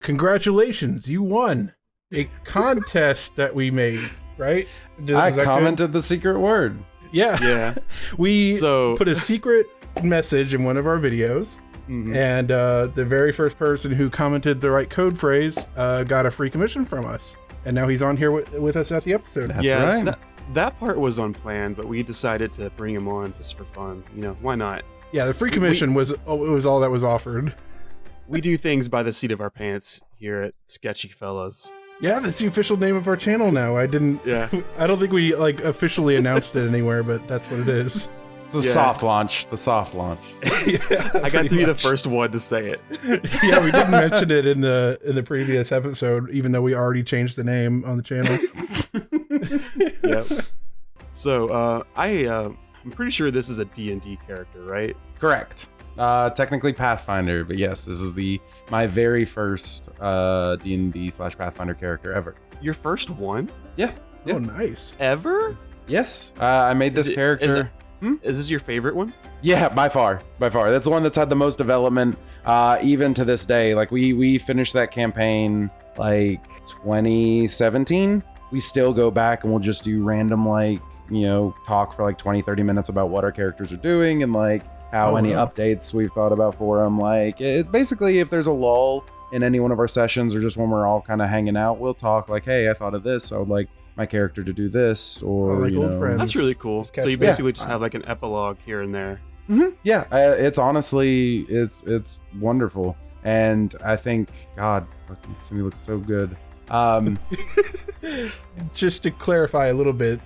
congratulations, you won a contest that we made, right? I commented the secret word. Yeah. We put a secret message in one of our videos, and the very first person who commented the right code phrase got a free commission from us. And now he's on here with us at the episode. That's right. That part was unplanned, but we decided to bring him on just for fun. Why not? Yeah, the free commission was all that was offered. We do things by the seat of our pants here at Sketchy Fellas. Yeah, that's the official name of our channel now. I don't think we officially announced it anywhere, but that's what it is. It's the soft launch. Yeah, I got to be the first one to say it. Yeah, we didn't mention it in the previous episode, even though we already changed the name on the channel. Yep. So I'm pretty sure this is a D&D character, right? Correct. Technically Pathfinder, but yes, this is my very first D&D/Pathfinder character ever. Your first one? Yeah. Oh, nice. Ever? Yes. I made this character. Is this your favorite one? Yeah, by far. That's the one that's had the most development, even to this day. Like we finished that campaign like 2017. We still go back and we'll just do random talk for like 20-30 minutes about what our characters are doing and how any updates we've thought about for them. Basically, if there's a lull in any one of our sessions or just when we're all kind of hanging out, we'll talk hey, I thought of this. I would like my character to do this, or old friends. That's really cool. So you basically just have an epilogue here and there. Yeah, it's honestly, it's wonderful. And I think, God, Simi looks so good. Just to clarify a little bit,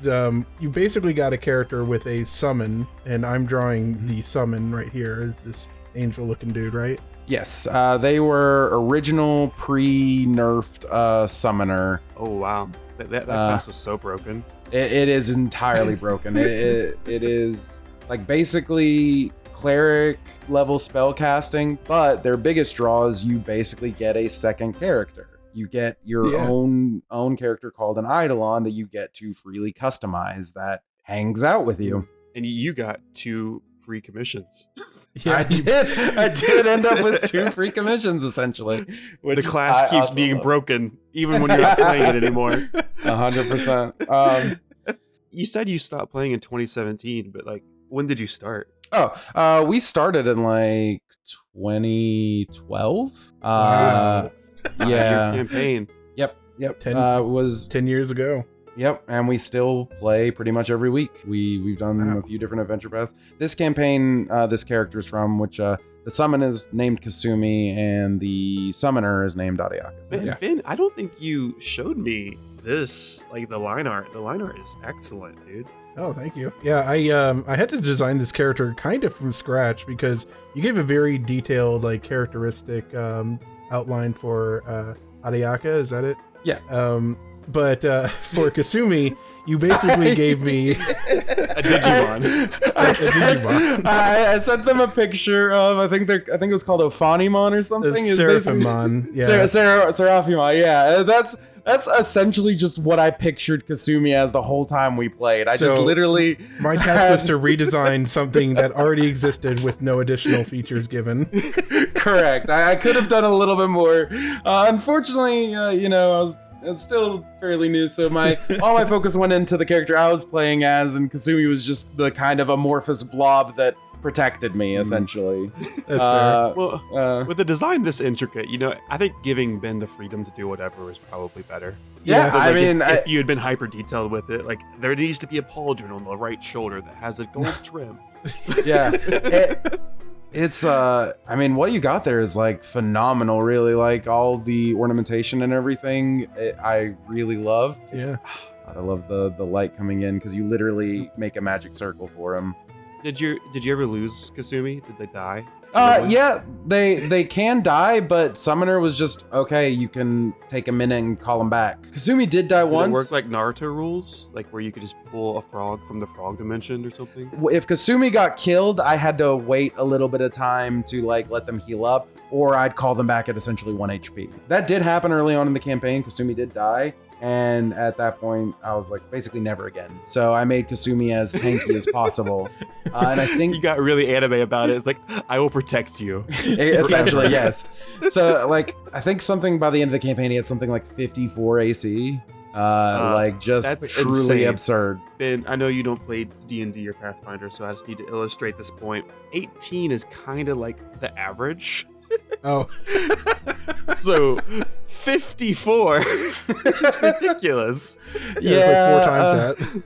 you basically got a character with a summon, and I'm drawing the summon right here as this angel looking dude, right? Yes, they were original pre-nerfed summoner. Oh wow, that class was so broken. It is entirely broken. it is basically cleric level spell casting, but their biggest draw is you basically get a second character. You get your own character called an Eidolon that you get to freely customize that hangs out with you. And you got 2 free commissions. Yeah, I did end up with 2 free commissions, essentially. The class keeps being broken, even when you're not playing it anymore. 100%. You said you stopped playing in 2017, but when did you start? We started in 2012. Wow. Yeah. Your campaign. Yep. Was 10 years ago. Yep, and we still play pretty much every week. We've done a few different adventure paths. This campaign, this character is from, which the summon is named Kasumi, and the summoner is named Ariaka. Ben, I don't think you showed me this, the line art. The line art is excellent, dude. Oh, thank you. Yeah, I had to design this character kind of from scratch because you gave a very detailed characteristic outline for Ariaka. Is that it? Yeah. But for Kasumi, you basically gave me a Digimon. I sent them a picture of I think it was called Ophanimon or something. Seraphimon. Yeah. Seraphimon. Yeah. That's essentially just what I pictured Kasumi as the whole time we played. I just literally my task was to redesign something that already existed with no additional features given. Correct. I could have done a little bit more. Unfortunately, it's still fairly new, so all my focus went into the character I was playing as, and Kasumi was just the kind of amorphous blob that protected me, essentially. That's fair. Well, with a design this intricate, I think giving Ben the freedom to do whatever was probably better. Yeah, if you had been hyper detailed with it, there needs to be a pauldron on the right shoulder that has a gold trim. Yeah. It's what you got there is phenomenal, really. All the ornamentation and everything, I really love. Yeah. I love the light coming in because you literally make a magic circle for him. Did you ever lose Kasumi? Did they die? Yeah, they can die, but Summoner was just, okay, you can take a minute and call him back. Kasumi did die once. Did it work like Naruto rules? Where you could just pull a frog from the frog dimension or something? If Kasumi got killed, I had to wait a little bit of time to let them heal up, or I'd call them back at essentially 1 HP. That did happen early on in the campaign. Kasumi did die, And at that point, I was like, basically never again. So I made Kasumi as tanky as possible. And I think you got really anime about it. It's like, I will protect you. Essentially, yes. So like, I think something by the end of the campaign, he had something like 54 AC. Like just that's truly insane. absurd. Ben, I know you don't play D&D or Pathfinder, so I just need to illustrate this point. 18 is kind of like the average. Oh. So 54 is ridiculous. Yeah, it's like 4 times that.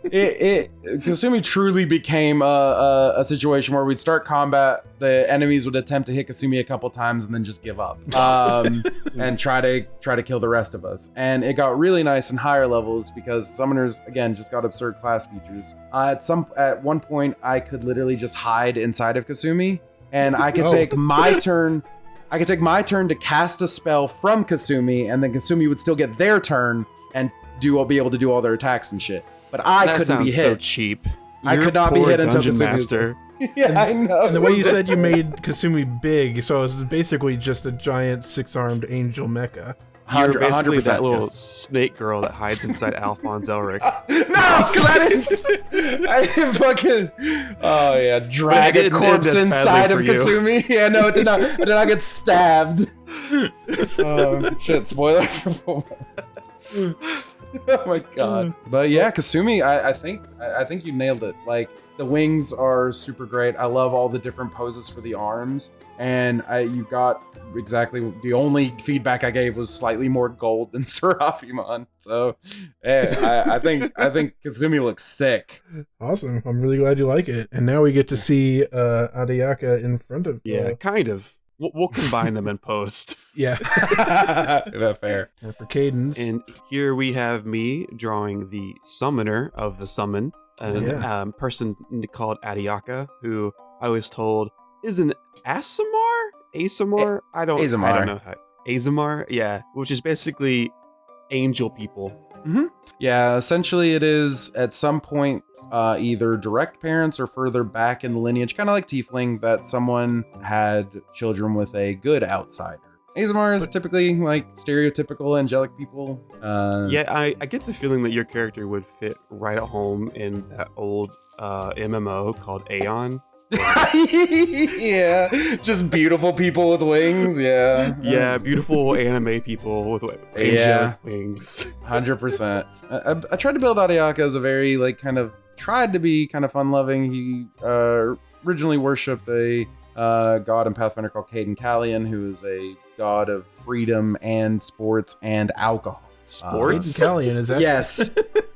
Kasumi truly became a situation where we'd start combat, the enemies would attempt to hit Kasumi a couple times and then just give up, and try to kill the rest of us. And it got really nice in higher levels because summoners again just got absurd class features. At one point I could literally just hide inside of Kasumi, and I could take my turn. I could take my turn to cast a spell from Kasumi, and then Kasumi would still get their turn and be able to do all their attacks and shit. But I couldn't be hit. So cheap. I could not be hit until Dungeon Kasumi Master. Yeah, I know. And the way you said you made Kasumi big, so it was basically just a giant 6-armed angel mecha. You're basically 100%, that little snake girl that hides inside Alphonse Elric. No, because I didn't fucking. Oh yeah, drag a corpse inside of Kasumi. Yeah, no, it did not. I did not get stabbed. Oh shit! Spoiler for 4. Oh my god. But yeah, Kasumi, I think you nailed it. Like, the wings are super great. I love all the different poses for the arms. And you got exactly the only feedback I gave was slightly more gold than Seraphimon. So I think Kasumi looks sick. Awesome. I'm really glad you like it. And now we get to see Adiaka in front of kind of. We'll combine them in post. Yeah. Fair. And for Kadin's. And here we have me drawing the summoner of the summon, a person called Adiaka, who I was told is an Asimar? I don't know how. Azamar? Yeah, which is basically angel people. Mm-hmm. Yeah, essentially it is at some point either direct parents or further back in the lineage, kind of like Tiefling, that someone had children with a good outsider. Azamar is typically like stereotypical angelic people. Yeah, I get the feeling that your character would fit right at home in that old MMO called Aeon. Yeah, just beautiful people with wings. Yeah, beautiful anime people with angelic wings. 100%. I tried to build Adiaka as a very tried to be kind of fun-loving. He originally worshipped a god in Pathfinder called Kadin Callion, who is a god of freedom and sports and alcohol. Sports? Callion, is that? Yes.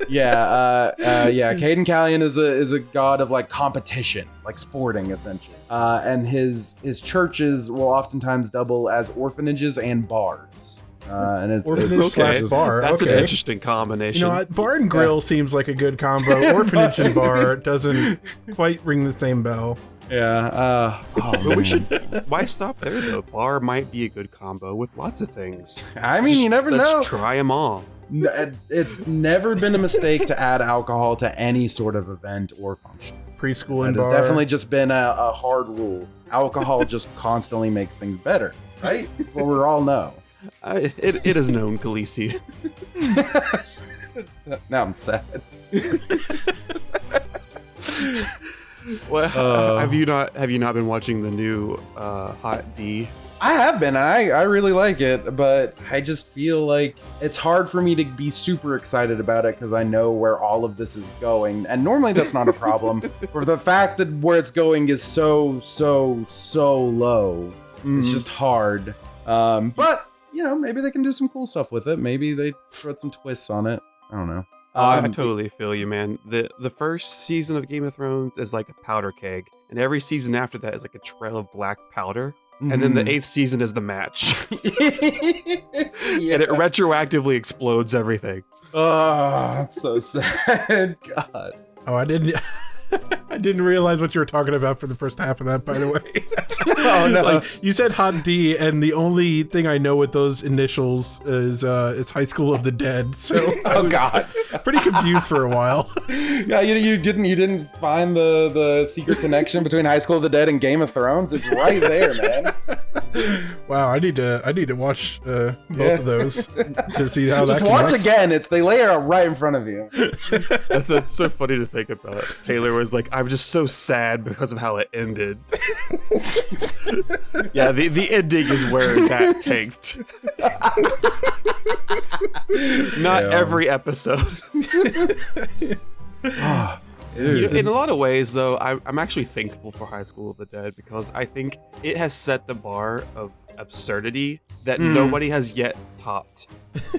Yeah. Kadin Callion is a god of like competition, like sporting essentially. And his churches will oftentimes double as orphanages and bars. And it's orphanage / bar. That's an interesting combination. You know, bar and grill seems like a good combo. Orphanage and bar doesn't quite ring the same bell. Yeah. But we should. Why stop there though? Bar might be a good combo with lots of things. I mean, you never know. Let's try them all. It's never been a mistake to add alcohol to any sort of event or function. Preschool and bar. bar. It's definitely just been a hard rule. Alcohol just constantly makes things better, right? It's what we all know. It is known, Khaleesi. Now I'm sad. Well, have you not been watching the new Hot D? I have been. I really like it, but I just feel like it's hard for me to be super excited about it because I know where all of this is going, and normally that's not a problem. For the fact that where it's going is so low, it's just hard. But you know, maybe they can do some cool stuff with it. Maybe they put some twists on it. I don't know. I totally feel you, man. The first season of Game of Thrones is like a powder keg, and every season after that is like a trail of black powder. And then the 8th season is the match. And it retroactively explodes everything. Oh, that's so sad. God. Oh, I didn't realize what you were talking about for the first half of that, by the way. Oh no. Like, you said Hot D, and the only thing I know with those initials is it's High School of the Dead. So I was pretty confused for a while. Yeah, you didn't find the secret connection between High School of the Dead and Game of Thrones? It's right there, man. Wow, I need to watch both of those to see how just that watch connects. again. They lay it out right in front of you. That's so funny to think about. Taylor was like, I'm just so sad because of how it ended. Yeah, the ending is where that tanked. Not every episode. In a lot of ways, though, I'm actually thankful for High School of the Dead because I think it has set the bar of absurdity that nobody has yet topped.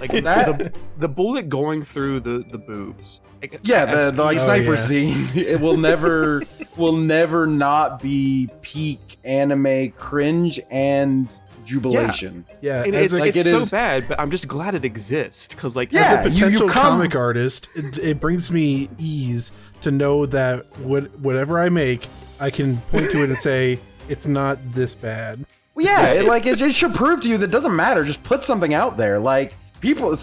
Like the bullet going through the boobs. Like, the like sniper scene. It will never not be peak anime cringe and jubilation. Yeah, and it's so bad, but I'm just glad it exists because, like, as a potential comic artist, it brings me ease to know that whatever I make, I can point to it and say it's not this bad. Well, yeah, it should prove to you that it doesn't matter. Just put something out there. Like people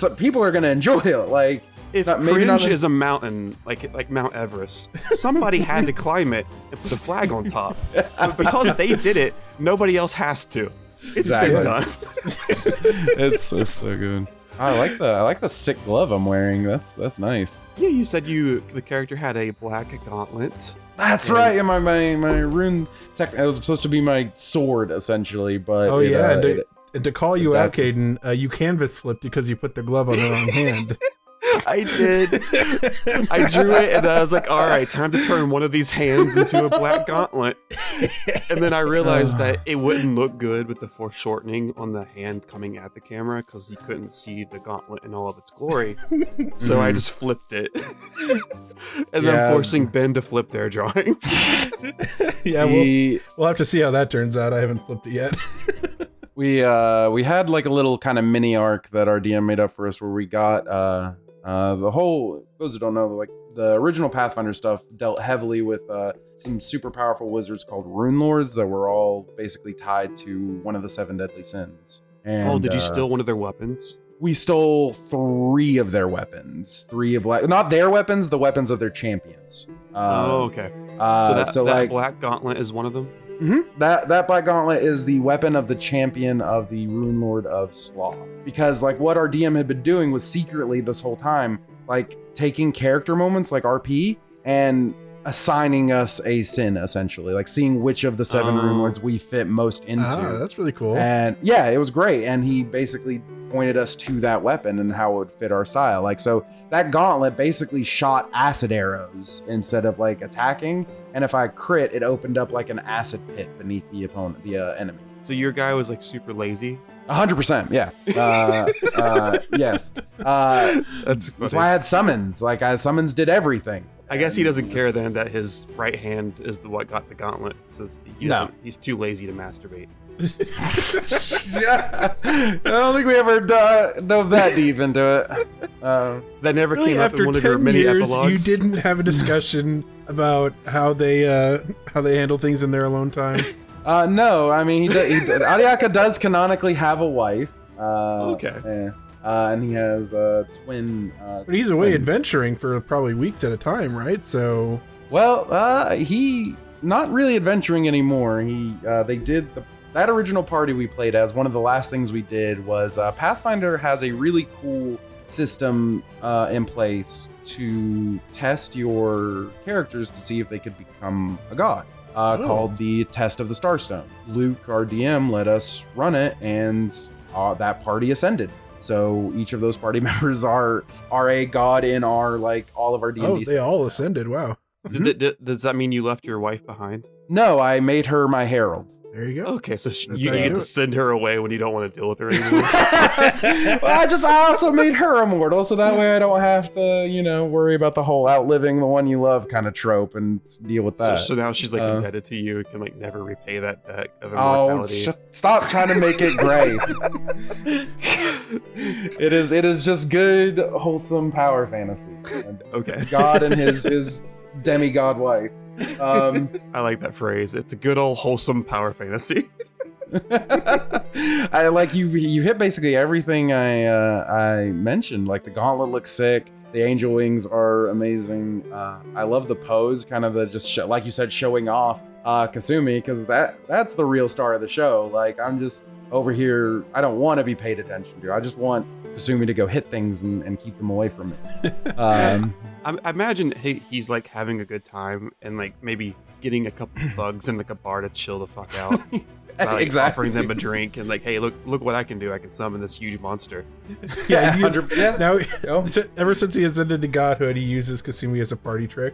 are gonna enjoy it. Like if cringe is a mountain, like Mount Everest, somebody had to climb it and put a flag on top. But because they did it, nobody else has to. It's been done. It's so good. I like the sick glove I'm wearing. That's nice. Yeah, you said the character had a black gauntlet. That's right. Yeah, my rune tech. It was supposed to be my sword essentially, but and to call you out, Kadin, you canvas flipped because you put the glove on the wrong hand. I did. I drew it and I was like, all right, time to turn one of these hands into a black gauntlet. And then I realized that it wouldn't look good with the foreshortening on the hand coming at the camera because you couldn't see the gauntlet in all of its glory. So I just flipped it. And then forcing Ben to flip their drawing. Yeah, we'll have to see how that turns out. I haven't flipped it yet. We had like a little kind of mini arc that our DM made up for us where we got the whole, those who don't know, like the original Pathfinder stuff dealt heavily with some super powerful wizards called Rune Lords that were all basically tied to one of the 7 deadly sins. And, did you steal one of their weapons? We stole 3 of their weapons. 3 of not their weapons, the weapons of their champions. Okay. So that black gauntlet is one of them? Mm-hmm. That black gauntlet is the weapon of the champion of the Rune Lord of Sloth. Because like what our DM had been doing was secretly this whole time, like taking character moments like RP and assigning us a sin essentially, like seeing which of the 7 Rune Lords we fit most into. That's really cool. And yeah, it was great. And he basically pointed us to that weapon and how it would fit our style. Like, so that gauntlet basically shot acid arrows instead of like attacking. And if I crit, it opened up like an acid pit beneath the opponent, the enemy. So your guy was like super lazy? 100%, yeah. Yes. That's why I had summons. Like, summons did everything. I guess he doesn't care then that his right hand is what got the gauntlet. Says he's too lazy to masturbate. Yeah. I don't think we ever dove that deep into it. That never really, came up in one of your mini epilogues. You didn't have a discussion about how they handle things in their alone time. No, I mean Ariaka does canonically have a wife. Okay. And he has twin. But he's away adventuring for probably weeks at a time, right? So. Well, he not really adventuring anymore. They did that original party we played as. One of the last things we did was Pathfinder has a really cool system in place to test your characters to see if they could become a god. Called the Test of the Starstone. Luke, our DM, let us run it, and that party ascended. So each of those party members are a god in our all of our D&D. Oh, they all ascended! Wow. Does that mean you left your wife behind? No, I made her my herald. There you go. Okay, so you get to send her away when you don't want to deal with her anymore. Well, I also made her immortal, so that way I don't have to, worry about the whole outliving the one you love kind of trope and deal with that. So now she's indebted to you and can never repay that debt of immortality. Stop trying to make it gray. It is just good, wholesome power fantasy. Okay. God and his demigod wife. I like that phrase. It's a good old wholesome power fantasy. I like you hit basically everything I mentioned. Like the gauntlet looks sick. The angel wings are amazing. I love the pose, kind of the just like you said, showing off Kasumi, because that's the real star of the show. Like, I'm just over here. I don't want to be paid attention to. I just want Kasumi to go hit things and keep them away from me. I imagine he's like having a good time and like maybe getting a couple of thugs in like a bar to chill the fuck out. By, like, exactly. Offering them a drink and like, hey, look what I can do. I can summon this huge monster. Yeah. Now, Go. ever since he ascended to godhood, he uses Kasumi as a party trick.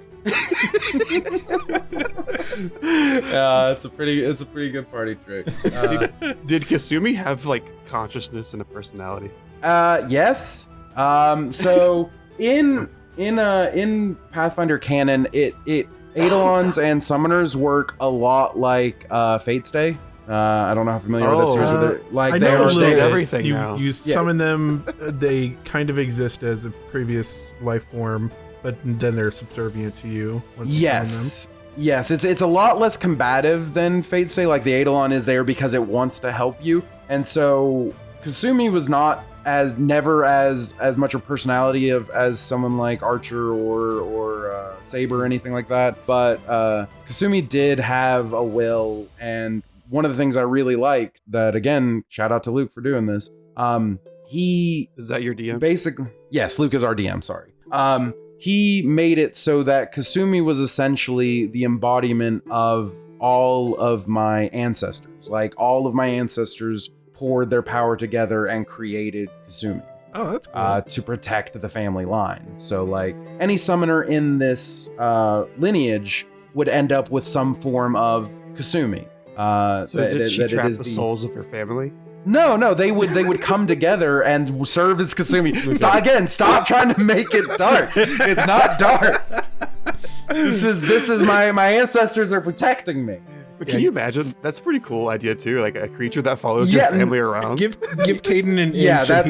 It's a pretty good party trick. Did Kasumi have like consciousness and a personality? Yes. So in Pathfinder canon, it Eidolons and summoners work a lot like Fate's Day. I don't know how familiar with that series with it. Like, I they know understand are everything you, now. You summon them, they kind of exist as a previous life form, but then they're subservient to you. Once you summon them. Yes, it's a lot less combative than Fate's Day. Like, the Eidolon is there because it wants to help you, and so Kasumi was never as much a personality as someone like Archer or Saber or anything like that. But Kasumi did have a will, and one of the things I really liked, that again, shout out to Luke for doing this. Is that your DM? Basically, yes, Luke is our DM. Sorry. He made it so that Kasumi was essentially the embodiment of all of my ancestors. Like, all of my ancestors poured their power together and created Kasumi. Oh, that's cool. To protect the family line. So, like, any summoner in this lineage would end up with some form of Kasumi. Did she trap the souls of her family? No, they would come together and serve as Kasumi. Stop trying to make it dark. It's not dark. This is my ancestors are protecting me. But can you imagine? That's a pretty cool idea too. Like a creature that follows your family around. Give Kadin an inch, and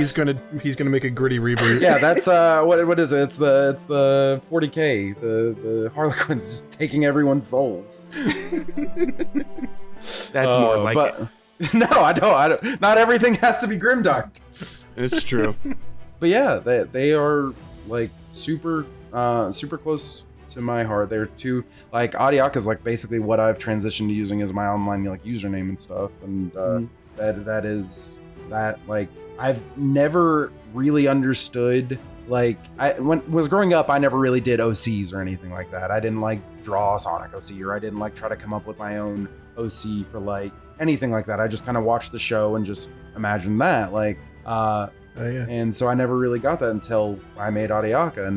he's gonna make a gritty reboot. Yeah, that's what is it? It's the 40K, the Harlequins just taking everyone's souls. That's more like it. No, I don't. Not everything has to be grimdark. It's true. But yeah, they are like super close to my heart. They're too, like, Adiaka is like basically what I've transitioned to using as my online like username and stuff, and that like I've never really understood. Like, when I was growing up, I never really did OCs or anything like that. I didn't like draw Sonic OC, or I didn't like try to come up with my own OC for like anything like that. I just kind of watched the show and just imagined that, like, and so I never really got that until I made Adiaka, and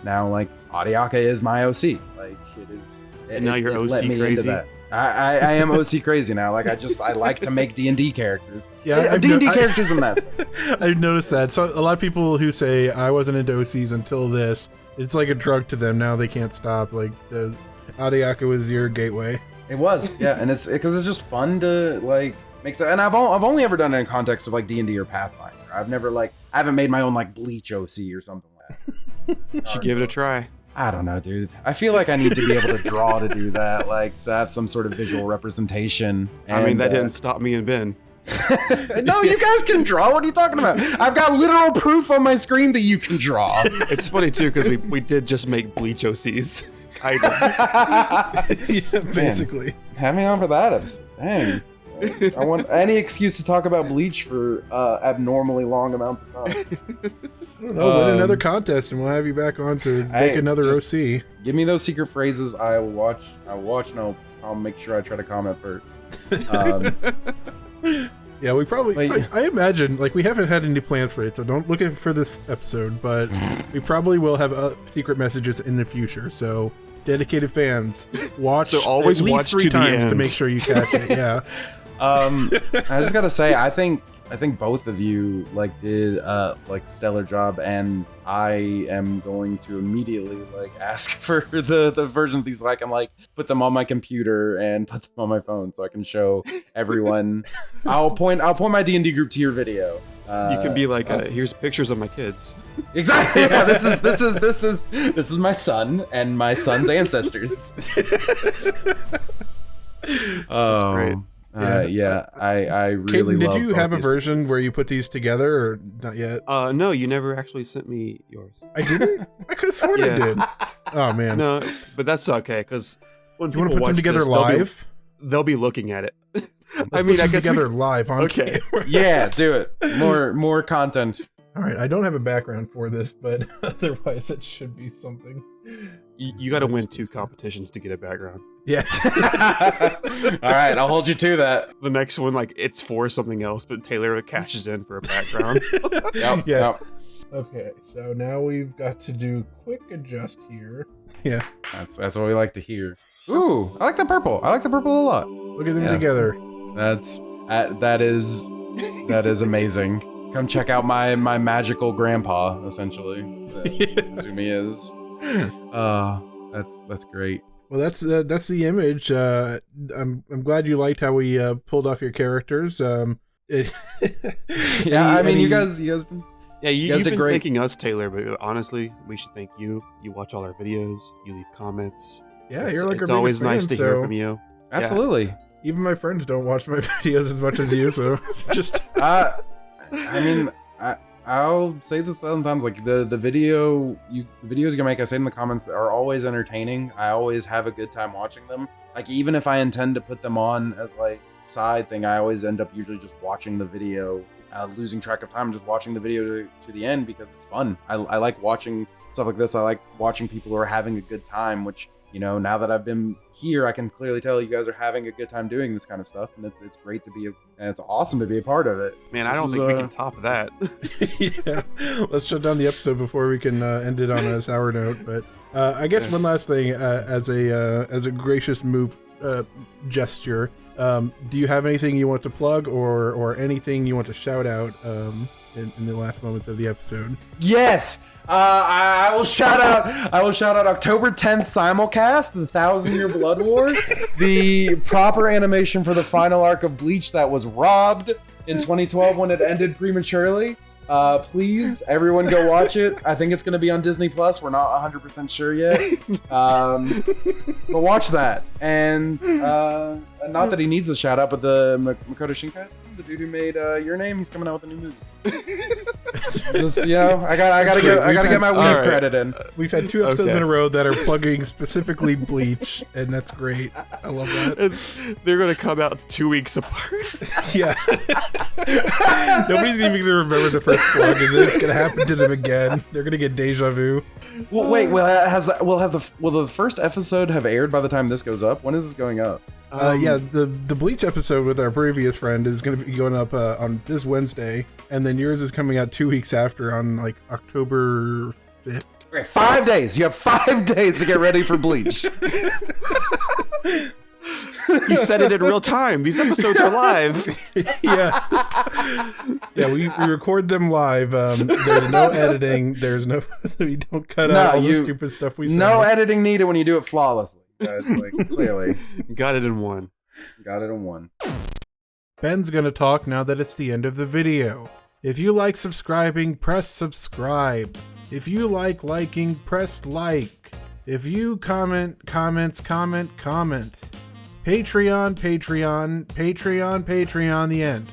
now like Adiaka is my OC. Like, it is. And now you're OC crazy. I am OC crazy now. Like, I like to make D&D characters. Yeah, D&D characters a mess. I've noticed that. So a lot of people who say I wasn't into OCs until this, it's like a drug to them. Now they can't stop. Like, the Adiaka was your gateway. It was, yeah, and it's because it's just fun to like make stuff. And I've only ever done it in context of like D&D or Pathfinder. I've never I haven't made my own like Bleach OC or something like that. Should give it a try. I don't know, dude. I feel like I need to be able to draw to do that, like, to have some sort of visual representation. And, I mean, that didn't stop me and Ben. No, you guys can draw. What are you talking about? I've got literal proof on my screen that you can draw. It's funny too because we did just make Bleach OCs. Kind of. Yeah, basically. Man, have me on for that episode. Dang. I want any excuse to talk about Bleach for abnormally long amounts of time. I don't know, win another contest and we'll have you back on to make another OC. Give me those secret phrases. I will watch and I'll make sure I try to comment first. Yeah, we probably, I imagine, like, we haven't had any plans for it, so don't look for this episode, but we probably will have secret messages in the future, so dedicated fans, watch always at least watch 3 to the times to end. make sure you catch it, yeah. I just gotta say, I think both of you like did like stellar job, and I am going to immediately like ask for the version of these so I can like put them on my computer and put them on my phone so I can show everyone. I'll point my D&D group to your video. You can be like, here's pictures of my kids. Exactly. Yeah, this is my son and my son's ancestors. That's great. Yeah, I really Kadin, did love you both have a these. version where you put these together, or not yet? No, you never actually sent me yours. I didn't. I could have sworn I did. Oh man. No, but that's okay because when You want people to put them watch together this, live? they'll be looking at it. I mean, I guess together live on Okay. camera. Yeah, do it. More content. All right, I don't have a background for this, but otherwise it should be something. You got to win 2 competitions to get a background. Yeah. All right, I'll hold you to that. The next one, like, it's for something else, but Taylor cashes in for a background. Yep. Yeah. Yep. Okay, so now we've got to do quick adjust here. Yeah. That's what we like to hear. Ooh, I like the purple. I like the purple a lot. Look at them together. That is amazing. Come check out my magical grandpa, essentially. Zumi is. That's great. Well, that's the image. I'm glad you liked how we pulled off your characters. Yeah, I mean, you guys. Yeah, you guys you've did been great. thanking us, Taylor, but honestly, we should thank you. You watch all our videos. You leave comments. Yeah, you're like it's our always biggest nice fan, to hear so- from you. Absolutely. Even my friends don't watch my videos as much as you, so just I mean, I'll say this 1,000 times. Like the videos you make, I say in the comments, are always entertaining. I always have a good time watching them. Like even if I intend to put them on as like side thing, I always end up usually just watching the video, losing track of time, just watching the video to the end because it's fun. I like watching stuff like this. I like watching people who are having a good time, which, you know, now that I've been here, I can clearly tell you guys are having a good time doing this kind of stuff, and it's great to be, and it's awesome to be a part of it. Man, I don't think we can top that. yeah. Let's shut down the episode before we can end it on a sour note. But I guess one last thing, as a gracious move gesture, do you have anything you want to plug or anything you want to shout out in the last moments of the episode? Yes. I will shout out October 10th simulcast, the 1,000-Year Blood War, the proper animation for the final arc of Bleach that was robbed in 2012 when it ended prematurely. Please, everyone go watch it. I think it's going to be on Disney Plus. We're not 100% sure yet. But watch that. And not that he needs a shout out, but the Makoto Shinkai, the dude who made Your Name, he's coming out with a new movie. Just, you know, I gotta get my weird credit in. We've had 2 episodes in a row that are plugging specifically Bleach, and that's great. I love that. And they're gonna come out 2 weeks apart. Yeah. Nobody's even gonna remember the first plug, and then it's gonna happen to them again. They're gonna get deja vu. Well, wait. Will the first episode have aired by the time this goes up? When is this going up? Yeah, the Bleach episode with our previous friend is going to be going up on this Wednesday, and then yours is coming out 2 weeks after on like October 5th. Okay, 5 days. You have 5 days to get ready for Bleach. He said it in real time. These episodes are live. Yeah, we record them live. There's no editing. There's no we don't cut out all the stupid stuff we say. No editing needed when you do it flawlessly. Guys, like clearly. Got it in one. Ben's gonna talk now that it's the end of the video. If you like subscribing, press subscribe. If you like liking, press like. If you comment. Patreon, the end.